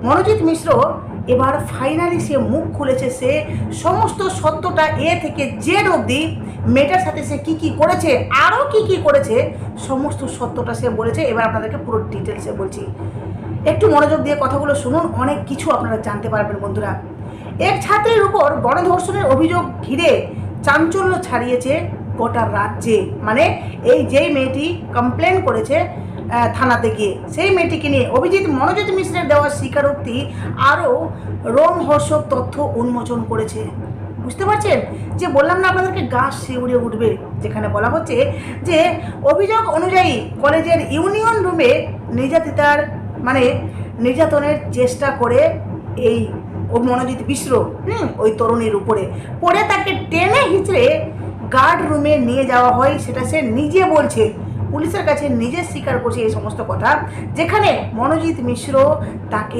মনোজিৎ মিশ্র এবার ফাইনালি সে মুখ খুলেছে। সে সমস্ত সত্যটা এ থেকে জেড অবধি মেয়েটার সাথে সে কী কী করেছে, আরও কী কী করেছে, সমস্ত সত্যটা সে বলেছে। এবার আপনাদেরকে পুরো ডিটেলসে বলছি, একটু মনোযোগ দিয়ে কথাগুলো শুনুন, অনেক কিছু আপনারা জানতে পারবেন বন্ধুরা। এক ছাত্রের উপর গণধর্ষণের অভিযোগ ঘিরে চাঞ্চল্য ছাড়িয়েছে গোটা রাজ্যে। মানে এই যেই মেয়েটি কমপ্লেন করেছে থানাতে গিয়ে, সেই মেয়েটিকে নিয়ে মনোজিৎ মিশ্রের দেওয়া স্বীকারোক্তি আরও রোমহর্ষক তথ্য উন্মোচন করেছে। বুঝতে পারছেন যে বললাম না আপনাদেরকে গা শিউরে উঠবে, যেখানে বলা হচ্ছে যে অভিযোগ অনুযায়ী কলেজের ইউনিয়ন রুমে নির্যাতনের চেষ্টা করে এই মনোজিৎ মিশ্র ওই তরুণীর উপরে পরে তাকে টেনে হিঁচড়ে গার্ড রুমে নিয়ে যাওয়া হয়। সেটা সে নিজে বলছে, পুলিশের কাছে নিজে স্বীকার করছে এই সমস্ত কথা, যেখানে মনোজিৎ মিশ্র তাকে